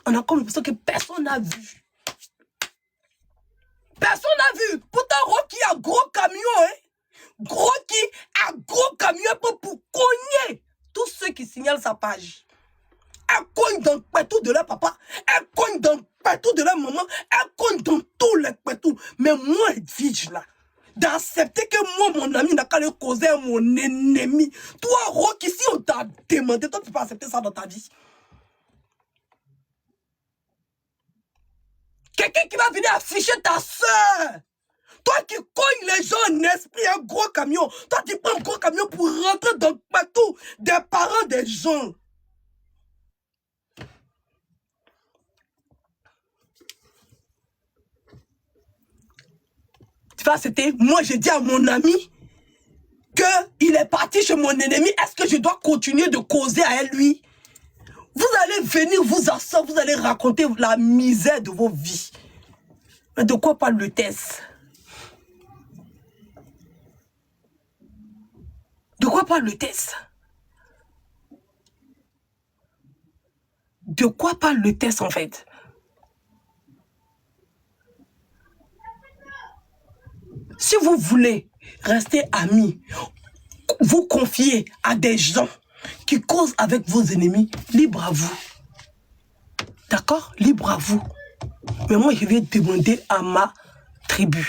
On a comme l'impression que personne n'a vu. Personne n'a vu. Pourtant, Rocky a gros camion, hein. Rocky a gros camion pour cogner tous ceux qui signalent sa page. Elle cogne dans le pétou de leur papa. Elle cogne dans le pétou de leur maman. Elle cogne dans tous les pétous. Mais moi, dis-je là, d'accepter que moi, mon ami, n'a qu'à le causer à mon ennemi. Toi, Rocky, si on t'a demandé, toi, tu peux accepter ça dans ta vie. Quelqu'un qui va venir afficher ta soeur. Toi qui cognes les gens en esprit, un gros camion. Toi, tu prends un gros camion pour rentrer dans le pétou des parents des gens. C'était moi, j'ai dit à mon ami qu'il est parti chez mon ennemi. Est-ce que je dois continuer de causer à lui? Vous allez venir vous asseoir, vous allez raconter la misère de vos vies. Mais de quoi parle le test? De quoi parle le test? De quoi parle le test en fait? Si vous voulez rester amis, vous confier à des gens qui causent avec vos ennemis, libre à vous. D'accord? Libre à vous. Mais moi, je vais demander à ma tribu.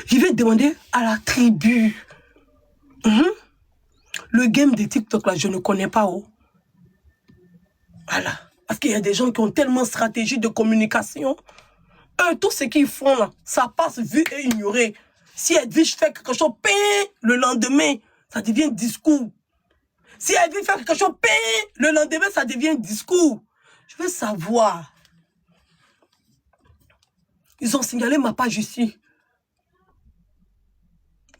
Je vais demander à la tribu. Le game de TikTok, là, je ne connais pas. Oh. Voilà. Parce qu'il y a des gens qui ont tellement de stratégie de communication. Tout ce qu'ils font, là, ça passe vu et ignoré. Si Edwige fait quelque chose, le lendemain, ça devient discours. Si Edwige fait quelque chose, le lendemain, ça devient discours. Je veux savoir. Ils ont signalé ma page ici.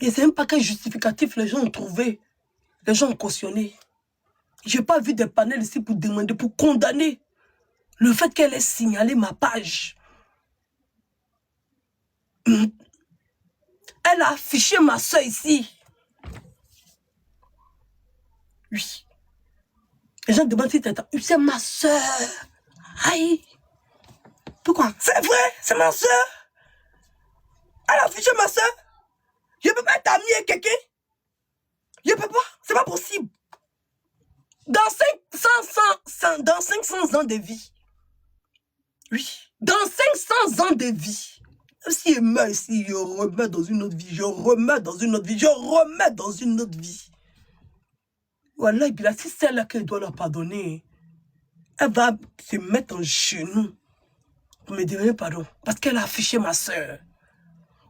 Et c'est même pas quel justificatif les gens ont trouvé. Les gens ont cautionné. Je n'ai pas vu des panels ici pour demander, pour condamner le fait qu'elle ait signalé ma page. Elle a affiché ma soeur ici. Oui. Les gens demandent si c'est ma soeur. Aïe. Pourquoi? C'est vrai, c'est ma soeur. Elle a affiché ma soeur. Je ne peux pas être amie avec quelqu'un. Je ne peux pas. C'est pas possible. Dans 500 ans de vie. Oui. Dans 500 ans de vie. Si je meurs ici, je remets dans une autre vie. Je remets dans une autre vie. Je remets dans une autre vie. Voilà, et puis là, si c'est là qu'elle doit leur pardonner, elle va se mettre en genoux pour me demander pardon. Parce qu'elle a affiché ma soeur.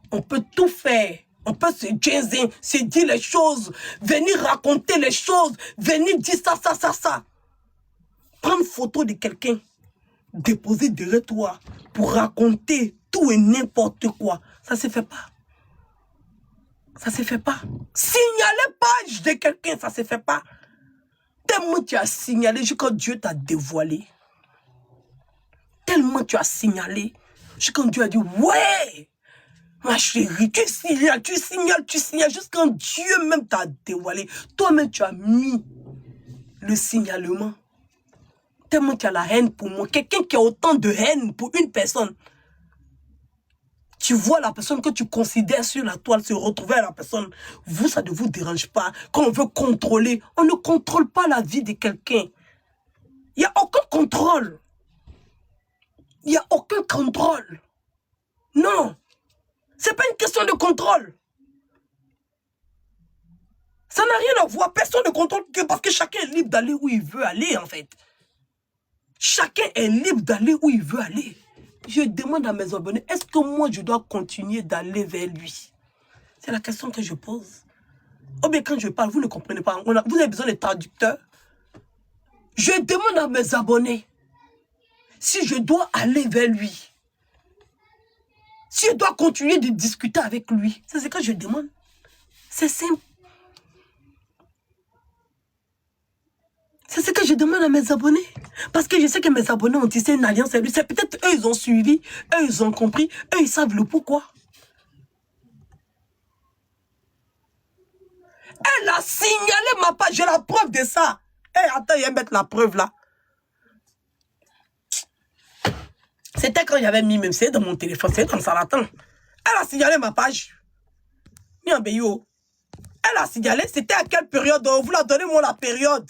On peut tout faire. On peut se jaser, se dire les choses, venir raconter les choses, venir dire ça. Prendre photo de quelqu'un, déposer derrière toi pour raconter tout et n'importe quoi. Ça se fait pas. Ça se fait pas. Signaler page de quelqu'un, ça se fait pas. Tellement tu as signalé jusqu'à Dieu t'a dévoilé. Tellement tu as signalé jusqu'à Dieu a dit ouais, ma chérie, tu signales jusqu'à Dieu même t'a dévoilé. Toi-même tu as mis le signalement. Tellement tu as la haine pour moi. Quelqu'un qui a autant de haine pour une personne. Tu vois la personne que tu considères sur la toile se retrouver à la personne. Vous, ça ne vous dérange pas. Quand on veut contrôler, on ne contrôle pas la vie de quelqu'un. Il n'y a aucun contrôle. Il n'y a aucun contrôle. Non. Ce n'est pas une question de contrôle. Ça n'a rien à voir. Personne ne contrôle que parce que chacun est libre d'aller où il veut aller, en fait. Chacun est libre d'aller où il veut aller. Je demande à mes abonnés, est-ce que moi, je dois continuer d'aller vers lui? C'est la question que je pose. Ou bien quand je parle, vous ne comprenez pas. Vous avez besoin de traducteurs. Je demande à mes abonnés si je dois aller vers lui. Si je dois continuer de discuter avec lui. C'est ce que je demande. C'est simple. C'est ce que je demande à mes abonnés. Parce que je sais que mes abonnés ont tissé une alliance avec lui. C'est peut-être eux, ils ont suivi. Eux, ils ont compris. Eux, ils savent le pourquoi. Elle a signalé ma page. J'ai la preuve de ça. Hey, attends, il va mettre la preuve là. C'était quand j'avais mis même, c'est dans mon téléphone, c'est dans Salatan. Elle a signalé ma page. Niambeyo. Elle a signalé, c'était à quelle période? Vous la donnez-moi la période.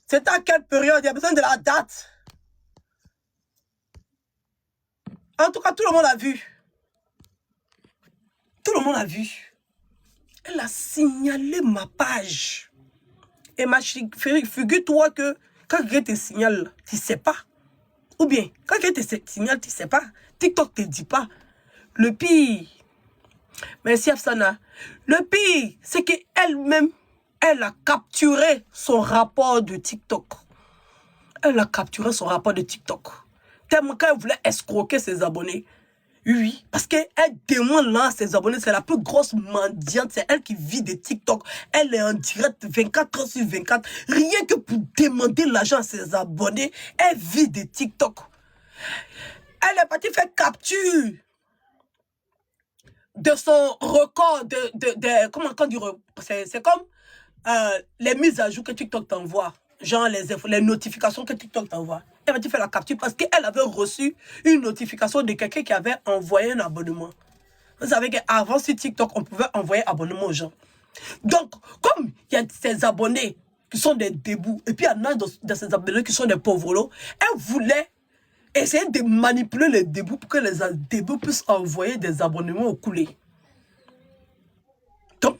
C'était à quelle période? Il y a besoin de la date. En tout cas, tout le monde a vu. Tout le monde a vu. Elle a signalé ma page. Et ma chérie, figure-toi que quand quelqu'un te signale, tu ne sais pas. Ou bien, quand quelqu'un te signale, tu ne sais pas. TikTok ne te dit pas. Le pire, merci Afsana, le pire, c'est qu'elle-même, elle a capturé son rapport de TikTok. Elle a capturé son rapport de TikTok. Tellement qu'elle voulait escroquer ses abonnés. Oui, parce qu'elle demande là à ses abonnés, c'est la plus grosse mendiante, c'est elle qui vit de TikTok. Elle est en direct 24 heures sur 24, rien que pour demander l'argent à ses abonnés, elle vit de TikTok. Elle est partie faire capture de son record comment on dit, c'est comme les mises à jour que TikTok t'envoie, genre les notifications que TikTok t'envoie. Elle va te faire la capture parce qu'elle avait reçu une notification de quelqu'un qui avait envoyé un abonnement. Vous savez qu'avant sur TikTok, on pouvait envoyer abonnement aux gens. Donc, comme il y a ces abonnés qui sont des débouts, et puis il y en a dans ces abonnés qui sont des pauvres, elle voulait essayer de manipuler les débouts pour que les débouts puissent envoyer des abonnements au coulé. Donc,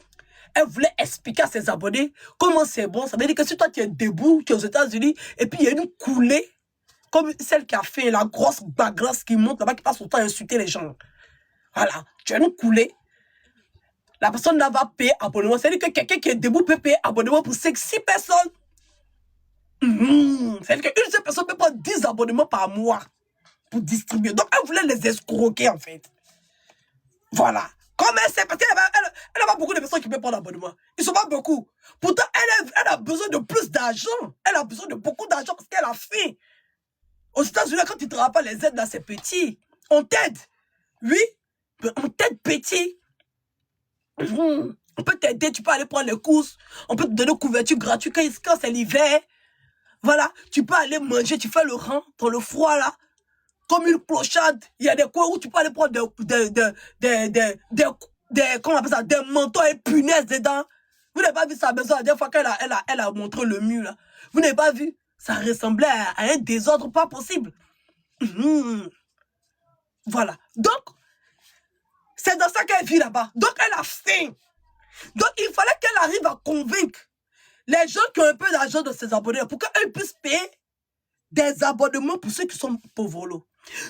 elle voulait expliquer à ses abonnés comment c'est bon. Ça veut dire que si toi tu es debout, tu es aux États-Unis, et puis il y a une coulée, comme celle qui a fait la grosse bagrasse qui monte là-bas, qui passe son temps à insulter les gens. Voilà, tu as une coulée. La personne là va payer abonnement. C'est-à-dire que quelqu'un qui est debout peut payer abonnement pour 6 personnes. C'est-à-dire qu'une seule personne peut prendre 10 abonnements par mois pour distribuer. Donc, elle voulait les escroquer, en fait. Voilà. Comme elle sait, parce qu'elle n'a pas beaucoup de personnes qui peuvent prendre l'abonnement. Ils ne sont pas beaucoup. Pourtant, elle a besoin de plus d'argent. Elle a besoin de beaucoup d'argent parce qu'elle a faim. Aux États-Unis, quand tu ne travailles pas les aides, là, c'est petit. On t'aide. Oui, mais on t'aide petit. On peut t'aider, tu peux aller prendre les courses. On peut te donner une couverture gratuite quand c'est l'hiver. Voilà, tu peux aller manger, tu fais le rang dans le froid, là. Comme une clochade, il y a des coins où tu peux aller prendre comment on appelle ça, des manteaux et punaises dedans. Vous n'avez pas vu sa maison la dernière fois qu'elle a montré le mur là. Vous n'avez pas vu? Ça ressemblait à un désordre pas possible. Voilà. Donc, c'est dans ça qu'elle vit là-bas. Donc, elle a faim. Donc, il fallait qu'elle arrive à convaincre les gens qui ont un peu d'argent de ses abonnés pour qu'elles puissent payer des abonnements pour ceux qui sont pauvres.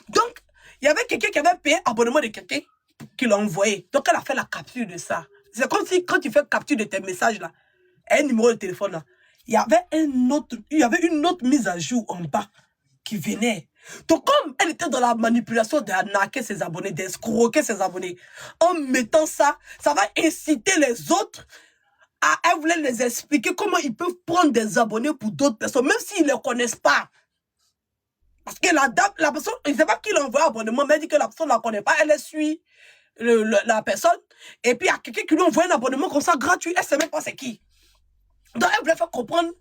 Donc, il y avait quelqu'un qui avait payé abonnement de quelqu'un qui l'a envoyé. Donc, elle a fait la capture de ça. C'est comme si quand tu fais capture de tes messages là, un numéro de téléphone là, il y avait une autre mise à jour en bas qui venait. Donc, comme elle était dans la manipulation d'arnaquer ses abonnés, d'escroquer ses abonnés, en mettant ça, ça va inciter les autres à, elle voulait les expliquer comment ils peuvent prendre des abonnés pour d'autres personnes, même s'ils ne les connaissent pas. Parce que la personne, je ne sais pas qui l'envoie abonnement, mais elle dit que la personne ne la connaît pas, elle suit la personne, et puis il y a quelqu'un qui lui envoie un abonnement comme ça gratuit, elle ne sait même pas c'est qui. Donc elle voulait faire comprendre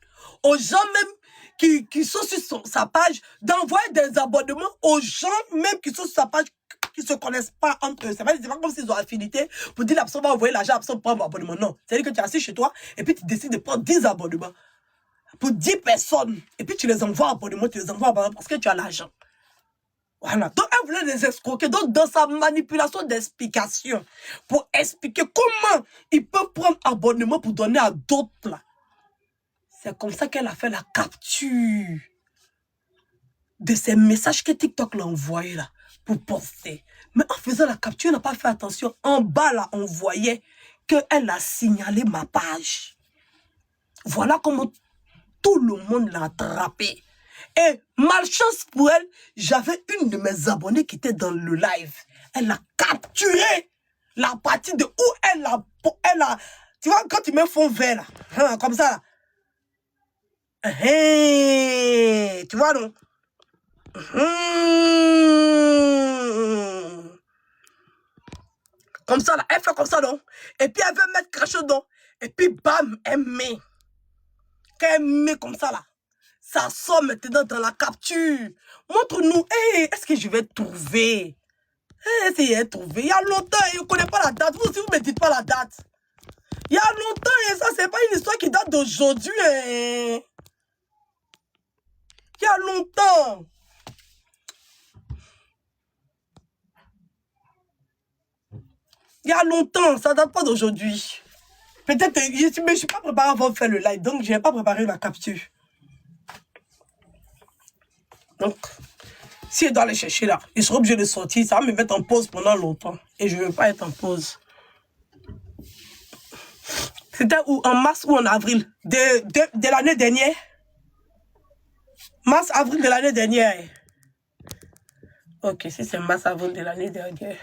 aux gens même qui sont sur sa page, d'envoyer des abonnements aux gens même qui sont sur sa page, qui ne se connaissent pas entre eux. C'est pas comme s'ils ont affinité pour dire la personne va envoyer l'argent, la personne prend un abonnement. Non, c'est-à-dire que tu es assis chez toi, et puis tu décides de prendre 10 abonnements pour 10 personnes, et puis tu les envoies abonnement, tu les envoies abonnement parce que tu as l'argent. Voilà. Donc, elle voulait les escroquer. Donc, dans sa manipulation d'explication, pour expliquer comment ils peuvent prendre abonnement pour donner à d'autres, là. C'est comme ça qu'elle a fait la capture de ces messages que TikTok l'a envoyé, là, pour poster. Mais en faisant la capture, elle n'a pas fait attention. En bas, là, on voyait qu'elle a signalé ma page. Voilà comment tout le monde l'a attrapé. Et malchance pour elle, j'avais une de mes abonnées qui était dans le live. Elle a capturé la partie de où elle a tu vois, quand tu mets fond vert là, hein, comme ça là. Tu vois non? Comme ça là, elle fait comme ça non? Et puis elle veut mettre quelque chose dedans. Et puis bam, elle met. Quand elle met comme ça là. Ça sort maintenant dans la capture. Montre-nous. Hey, est-ce que je vais trouver? Essayez de trouver. Il y a longtemps, je ne connais pas la date. Vous aussi, vous ne me dites pas la date. Il y a longtemps, et ça, c'est pas une histoire qui date d'aujourd'hui. Il y a longtemps. Il y a longtemps, ça date pas d'aujourd'hui. Peut-être, mais je ne suis pas préparé avant de faire le live, donc je n'ai pas préparé la capture. Donc, si je dois aller chercher là, je serai obligé de sortir, ça va me mettre en pause pendant longtemps. Et je ne veux pas être en pause. C'était en mars ou en avril de l'année dernière. Mars, avril de l'année dernière. Ok, si c'est mars, avril de l'année dernière.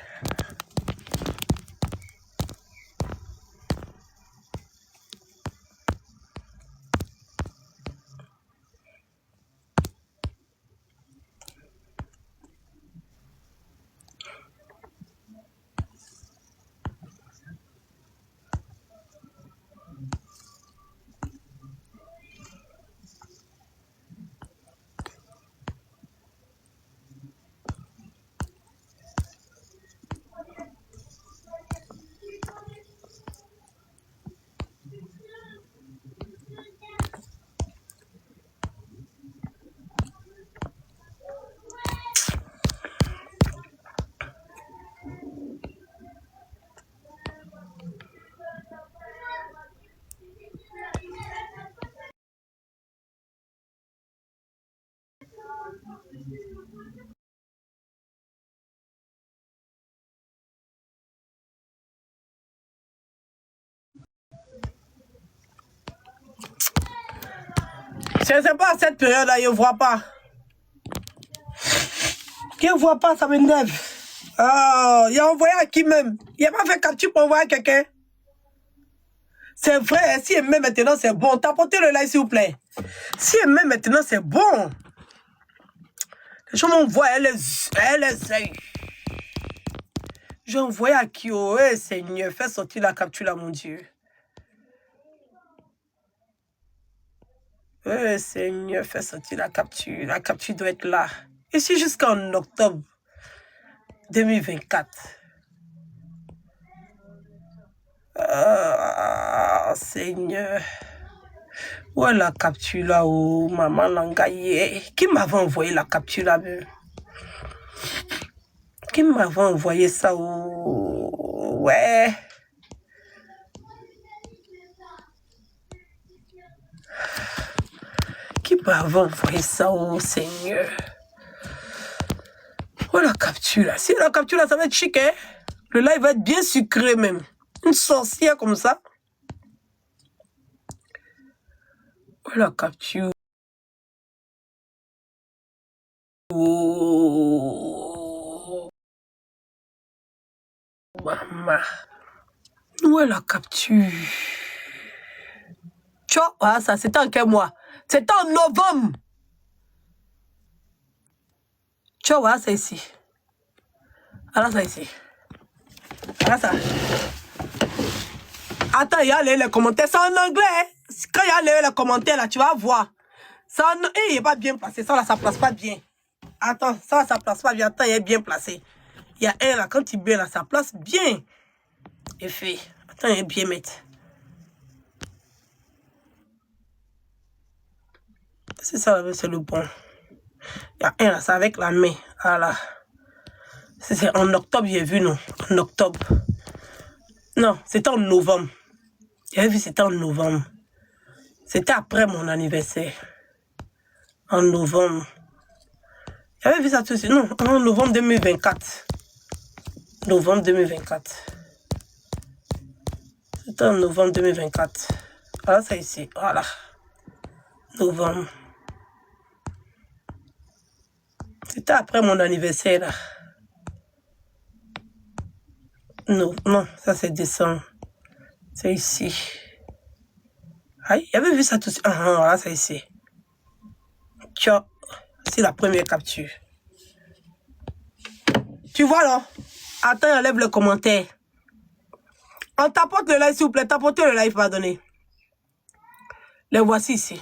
C'est pas à cette période-là, je ne vois pas. Je ne vois pas, ça m'énerve. Oh, il a envoyé à qui même? Il n'a pas fait capture pour envoyer à quelqu'un. C'est vrai, si elle met maintenant, c'est bon. Tapotez le like, s'il vous plaît. Si elle met maintenant, c'est bon. Les gens m'envoient, elle est. J'ai envoyé à qui? Oh, Seigneur, fais sortir la capture là, mon Dieu. Seigneur, fais sortir la capture. La capture doit être là. Ici jusqu'en octobre 2024. Seigneur. Où est la capture là, oh, maman Langaye? Qui m'avait envoyé la capture là même? Qui m'avait envoyé ça, oh, ouais. Qui m'avait envoyé ça, oh Seigneur? Où est la capture là? Si la capture là, ça va être chic, hein? Le live va être bien sucré même. Une sorcière comme ça. Où est la capture? Oh, maman. Où est la capture? Tu vois, ah, ça, c'était en quel mois? C'était en novembre. Tu vois, c'est ici. Alors, ça ici. Alors, ça. Attends, il y a les commentaires. C'est en anglais. Hein? Quand il y a les commentaires, là, tu vas voir. Ça, il n'est pas bien placé. Ça, là, ça ne place pas bien. Attends, ça ne place pas bien. Attends, il est bien placé. Il y a un là, quand il met là, ça place bien. Et fait. Attends, il est bien mettre. C'est ça, c'est le bon. Il y a un là, c'est avec la main. Voilà. C'est en octobre, j'ai vu, non? En octobre. Non, c'était en novembre. J'ai vu, c'était en novembre. C'était après mon anniversaire. En novembre. J'avais vu ça tout de suite. Non, en novembre 2024. Novembre 2024. C'était en novembre 2024. Voilà, c'est ici. Voilà. Novembre. C'était après mon anniversaire, là. Non, non, ça c'est décembre. C'est ici. Aïe, j'avais vu ça tout de suite. Voilà, c'est ici. Tiens, c'est la première capture. Tu vois, là? Attends, enlève le commentaire. On tapote le live, s'il vous plaît. Tapotez le live, pardonnez. Les voici ici.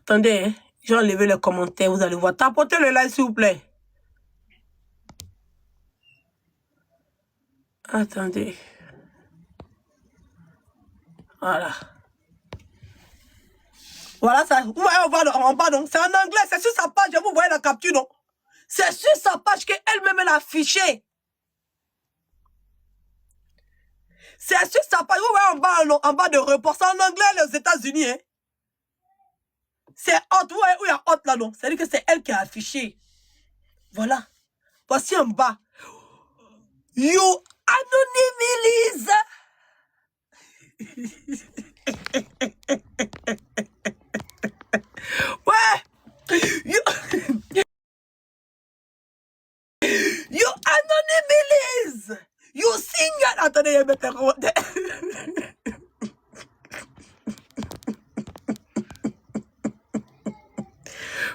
Attendez, hein. J'ai enlevé les commentaires, vous allez voir. Tapotez le like, s'il vous plaît. Attendez. Voilà. Voilà ça. Vous voyez en bas, non? C'est en anglais, c'est sur sa page. Vous voyez la capture, non? C'est sur sa page qu'elle-même elle a affiché. C'est sur sa page. Vous voyez en bas de report. C'est en anglais, aux États-Unis. Hein? C'est hot. Vous voyez où il y a hot là, non? C'est-à-dire que c'est elle qui a affiché. Voilà. Voici en bas. You anonymise. Ouais. You anonymise. You single. Attendez, il y a mettre un commentaire.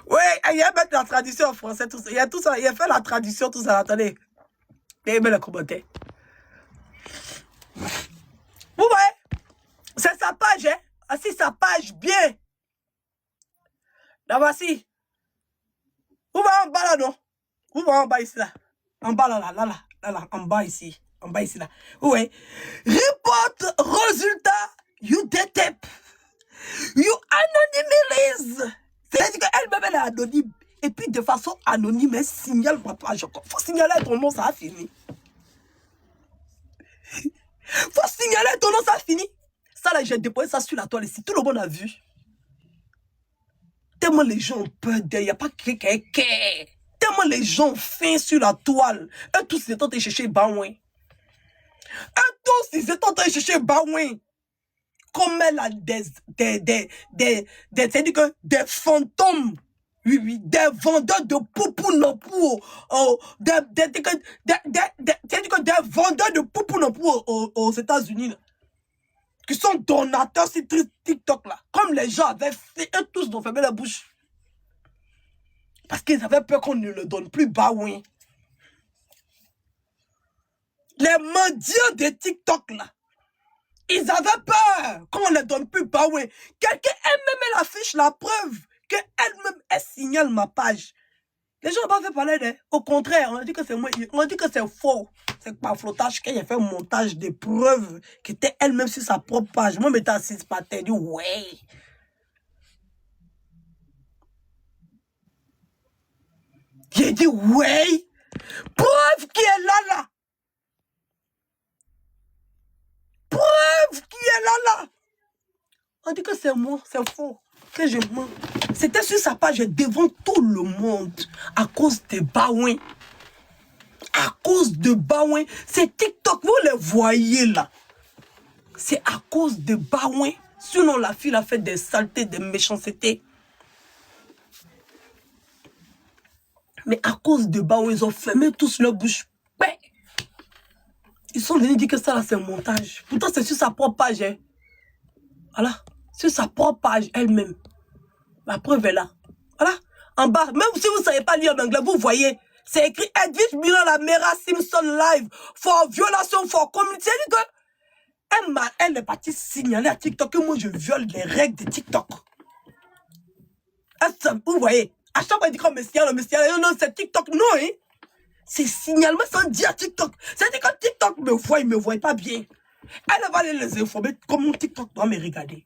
Ouais, il y a mettre la traduction en français, tout ça. Il y a tout ça. Il a fait la traduction, tout ça. Attendez. Il y a mettre le commentaire. Vous voyez? C'est sa page, hein? Ah, si sa page, bien. Là, voici. Vous voyez en bas là, non? Vous voyez en bas ici, là. En bas là, en bas ici. En bas ici, là. Vous voyez? Report résultat, you detect. You anonymise. C'est-à-dire qu'elle-même, elle est anonyme. Et puis, de façon anonyme, elle signale ma page. Faut signaler ton nom, ça a fini. Faut signaler ton nom, ça a fini. Ça, là, j'ai déposé ça sur la toile ici. Tout le monde a vu. Tellement les gens ont peur d'elle. Il n'y a pas quelqu'un qui... Tellement les gens ont faim sur la toile. Eux tous, ils étaient en train de chercher Baouin. Eux tous, ils étaient en train de chercher Baouin. Comme elle a c'est-à-dire que des fantômes. Oui, oui, des vendeurs de poupou non pour c'est-à-dire que des vendeurs de poupou non pour aux États-Unis, qui sont donateurs sur TikTok, là. Comme les gens avaient fait, eux tous ont fermé la bouche. Parce qu'ils avaient peur qu'on ne le donne plus Baouin. Les mendiants de TikTok, là. Ils avaient peur qu'on ne les donne plus Baouin. Quelqu'un elle-même, elle affiche la preuve qu'elle-même, elle signale ma page. Les gens n'ont pas fait parler d'elle. Au contraire, on dit que c'est moi. On dit que c'est faux. C'est pas flottage qu'elle a fait un montage de preuves qui était elle-même sur sa propre page. Moi, je m'étais assise par terre, dit ouais. J'ai dit ouais. Preuve qui est là. Preuve qui est là. On dit que c'est moi, c'est faux. Que je mens. C'était sur sa page devant tout le monde. À cause de Baouin. À cause de Baouin. C'est TikTok, vous les voyez là. C'est à cause de Baouin. Sinon, la fille a fait des saletés, des méchancetés. Mais à cause de Baouin, ils ont fermé tous leur bouche. Ouais. Ils sont venus dire que ça là, c'est un montage. Pourtant, c'est sur sa propre page. Hein. Voilà. Sur sa propre page elle-même. La preuve est là. Voilà. En bas, même si vous ne savez pas lire en anglais, vous voyez. C'est écrit Edwidge Milan Lamera Simpson live for violation for community. Elle est partie signaler à TikTok que moi je viole les règles de TikTok. Vous voyez, à chaque fois elle dit comme non, c'est TikTok. Non, hein. C'est signalement sans dire à TikTok. C'est-à-dire que TikTok me voit, il ne me voit pas bien. Elle va aller les informer comment TikTok doit me regarder.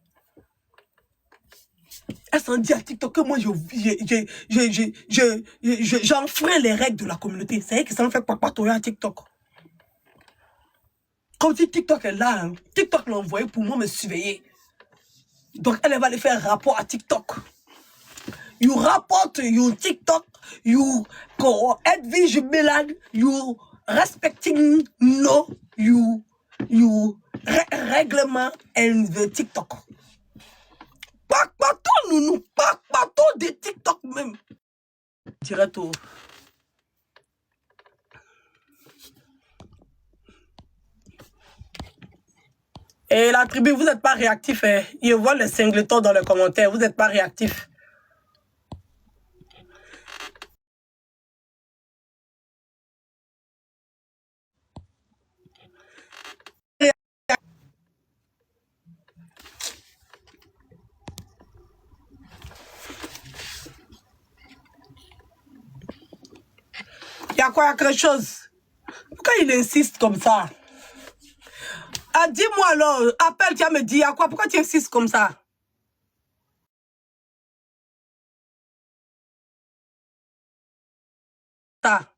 Elle s'en dit à TikTok que moi j'enfreins les règles de la communauté. C'est elle qui s'en fait papatoyer à TikTok. Comme si TikTok est là, hein. TikTok l'a envoyé pour moi me surveiller. Donc elle va aller faire un rapport à TikTok. You report you TikTok, you go Edwidge Milan, you respecting no, you règlement and the TikTok. Pas nous, pas de TikTok même. Dirais tout. Et la tribu, vous n'êtes pas réactif. Hein. Je vois les singletons dans les commentaires, vous n'êtes pas réactif. a quoi, il y a quelque chose? Pourquoi il insiste comme ça? Ah, dis-moi alors, appelle, tu vas me dire, à quoi? Pourquoi tu insistes comme ça? Ta.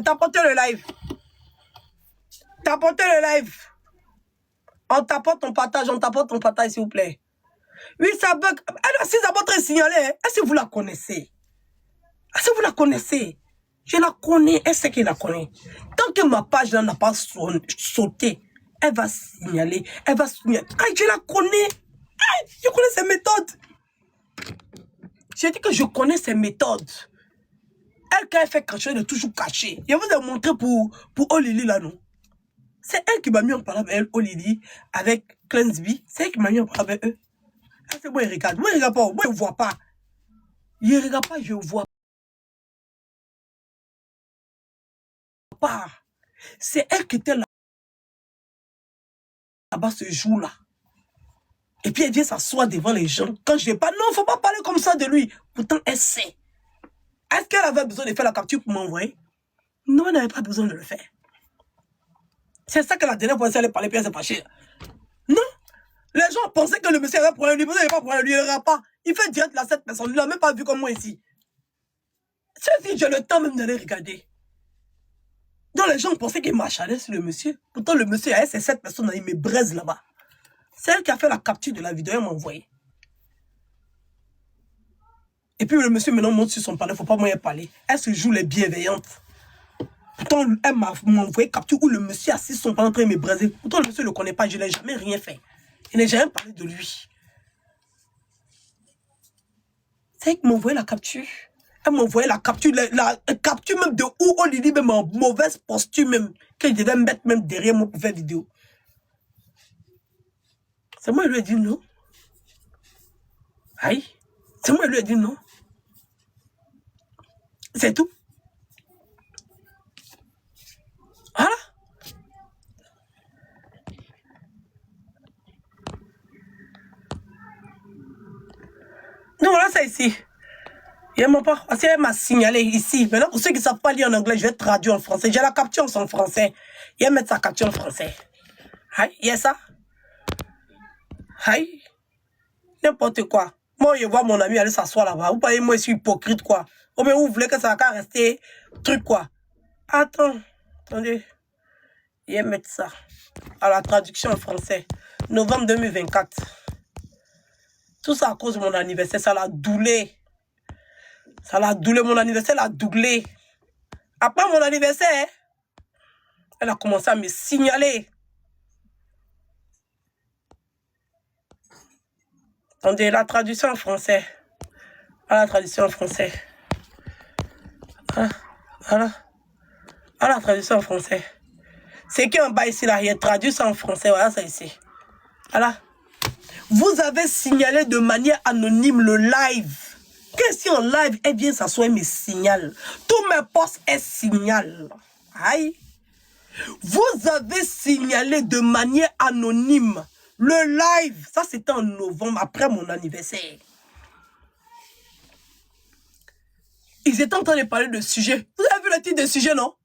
Tapote le live. Tapotez le live. On tapote ton partage, s'il vous plaît. Oui, ça bug. Elle aussi, ça va être signalé. Est-ce que vous la connaissez? Est-ce que vous la connaissez? Je la connais, elle sait qu'elle la connaît. Tant que ma page n'a pas sauté, elle va signaler. Elle va signaler. Ah, je la connais. Ah, je connais ses méthodes. J'ai dit que je connais ses méthodes. Elle, quand elle fait quelque chose, elle est toujours cachée. Je vous ai montré pour Olili là, non? C'est elle qui m'a mis en parole avec elle, Olili, avec Cleansby. C'est elle qui m'a mis en parole avec eux. Elle fait, moi, il regarde. Moi, il regarde pas. Moi, je ne vois pas. Il ne regarde pas, je ne vois pas. C'est elle qui était là-bas ce jour-là. Et puis, elle vient s'asseoir devant les gens. Quand je ne dis pas, non, il ne faut pas parler comme ça de lui. Pourtant, elle sait. Est-ce qu'elle avait besoin de faire la capture pour m'envoyer? Non, elle n'avait pas besoin de le faire. C'est ça que la dernière fois, elle allait parler, puis elle s'est fâchée. Non. Les gens pensaient que le monsieur avait problème. Le monsieur n'avait pas problème. Lui, il n'aura pas. Il fait direct à cette personne. Il ne l'a même pas vu comme moi ici. Si j'ai le temps même d'aller regarder. Donc, les gens pensaient qu'il m'achalait sur le monsieur. Pourtant, le monsieur, c'est cette personne, il me braise là-bas. C'est elle qui a fait la capture de la vidéo, elle m'a envoyé. Et puis, le monsieur maintenant monte sur son panneau, il ne faut pas moyen parler. Elle se joue les bienveillantes. Pourtant, elle m'a envoyé capture où le monsieur assis son panneau en train de me braiser. Pourtant, le monsieur ne le connaît pas, je n'ai jamais rien fait. Je n'ai jamais parlé de lui. C'est elle qui m'a envoyé la capture. Elle m'a envoyé la capture même de où Olili, même en mauvaise posture même, qu'elle devait mettre même derrière moi pour faire vidéo. C'est moi qui lui ai dit non. Aïe. C'est moi qui lui ai dit non. C'est tout. Voilà. Donc voilà ça ici. Il m'a pas. Parce qu'elle m'a signalé ici. Maintenant, pour ceux qui ne savent pas lire en anglais, je vais traduire en français. J'ai la capture en français. Il va mettre sa capture en français. Aïe, il y a ça. Aïe. N'importe quoi. Moi, je vois mon ami aller s'asseoir là-bas. Vous voyez, moi, je suis hypocrite, quoi. Ou bien vous voulez que ça va rester truc, quoi. Attends. Attendez. Il va mettre ça. À la traduction en français. Novembre 2024. Tout ça à cause de mon anniversaire. Ça l'a doulé. Ça l'a doulé. Mon anniversaire l'a doublé. Après mon anniversaire, elle a commencé à me signaler. Attendez, la traduction en français. La traduction en français. Voilà. La traduction en français. C'est qui en bas ici, là, il a traduit ça en français. Voilà ça ici. Voilà. Vous avez signalé de manière anonyme le live. Qu'est-ce si en live, elle vient s'asseoir et me signale? Tous mes posts, elle signale. Aïe. Vous avez signalé de manière anonyme le live. Ça, c'était en novembre, après mon anniversaire. Ils étaient en train de parler de sujet. Vous avez vu le titre de sujet, non?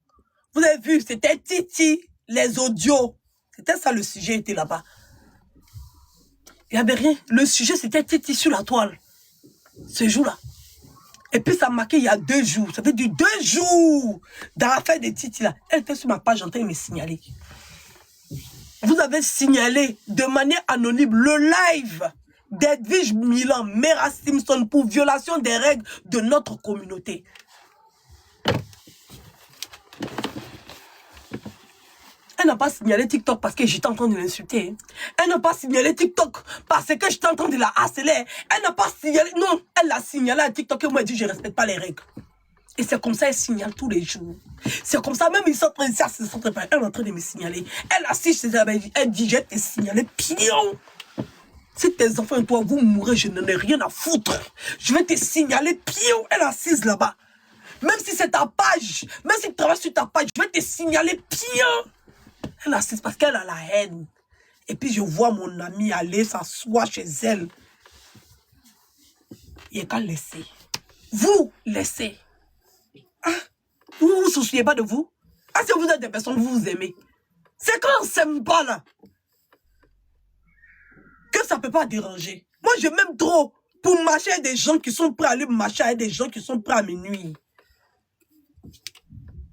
Vous avez vu, c'était Titi, les audios. C'était ça le sujet, était là-bas. Il n'y avait rien. Le sujet, c'était Titi sur la toile. Ce jour-là. Et puis, ça a marqué il y a 2 jours. Ça fait du 2 jours dans l'affaire de Titi, là. Elle était sur ma page en train de me signaler. Vous avez signalé de manière anonyme le live d'Edwige Milan, Mera Simpson pour violation des règles de notre communauté. Elle n'a pas signalé TikTok parce que j'étais en train de l'insulter. Elle n'a pas signalé TikTok parce que j'étais en train de la harceler. Elle n'a pas signalé... Non, elle l'a signalé à TikTok et moi, elle dit, je ne respecte pas les règles. Et c'est comme ça, elle signale tous les jours. C'est comme ça, même ils sont en train de elle est en train de me signaler. Elle assiste, elle dit, je vais te signaler. Pion. Si tes enfants et toi, vous mourrez, je n'en ai rien à foutre. Je vais te signaler, Pio, elle est assise là-bas. Même si c'est ta page, même si tu travailles sur ta page, je vais te signaler, Pio. Elle est assise parce qu'elle a la haine. Et puis je vois mon ami aller s'asseoir chez elle. Il n'y a qu'à laisser. Vous, laissez. Hein? Vous ne vous souciez pas de vous? Ah, si vous êtes des personnes que vous aimez. C'est quand on ne s'aime pas là. Que ça ne peut pas déranger. Moi, je m'aime trop pour marcher avec des gens qui sont prêts à aller marcher avec des gens qui sont prêts à me nuire.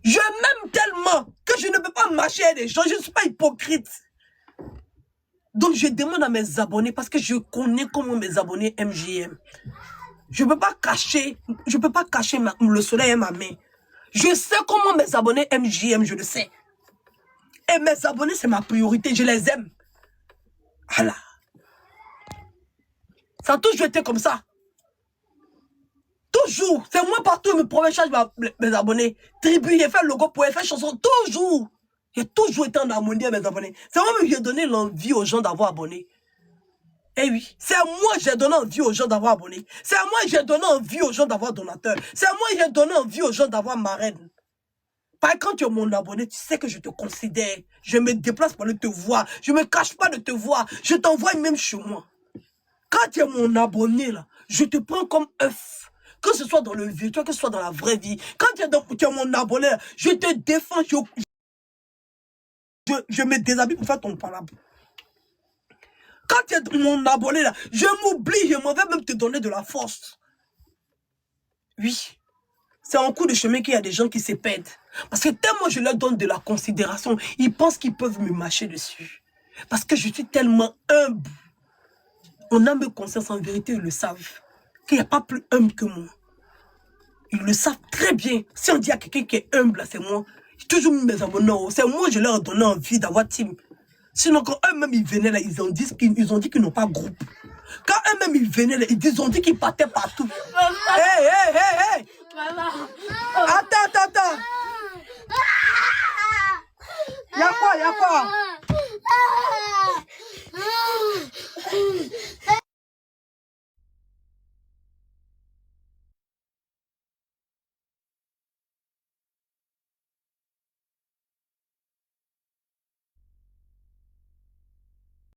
Je m'aime tellement que je ne peux pas marcher avec des gens. Je ne suis pas hypocrite. Donc, je demande à mes abonnés, parce que je connais comment mes abonnés aiment JM. Je ne peux pas cacher le soleil à ma main. Je sais comment mes abonnés aiment JM, je le sais. Et mes abonnés, c'est ma priorité, je les aime. Voilà. Ça a toujours été comme ça. Toujours. C'est moi partout, mes premiers charges, mes abonnés. Tribu, j'ai fait le logo pour faire chanson. Toujours. J'ai toujours été en harmonie avec mes abonnés. C'est moi qui ai donné l'envie aux gens d'avoir abonné. Eh oui, c'est moi qui j'ai donné envie aux gens d'avoir abonné. C'est moi qui j'ai donné envie aux gens d'avoir donateur. C'est moi qui j'ai donné envie aux gens d'avoir marraine. Parce que quand tu es mon abonné, tu sais que je te considère. Je me déplace pour aller te voir. Je ne me cache pas de te voir. Je t'envoie même chez moi. Quand tu es mon abonné, là, je te prends comme œuf. Que ce soit dans le virtuel, que ce soit dans la vraie vie. Quand tu es mon abonné, là, je te défends. Je me déshabille pour faire ton palabre. Quand tu es mon abonné, là, je m'oublie, je m'en vais même te donner de la force. Oui. C'est en cours de chemin qu'il y a des gens qui se perdent. Parce que tellement je leur donne de la considération, ils pensent qu'ils peuvent me mâcher dessus. Parce que je suis tellement humble. On a mes conscience, en vérité, ils le savent. Qu'il n'y a pas plus humble que moi. Ils le savent très bien. Si on dit à quelqu'un qui est humble, c'est moi. J'ai toujours mis mes abonnés. C'est moi, je leur ai donné envie d'avoir team. Sinon, quand eux-mêmes, ils venaient là, ils ont dit qu'ils n'ont pas groupe. Quand eux-mêmes, ils venaient là, ils ont dit qu'ils partaient partout. Hey! Attends. Y'a quoi?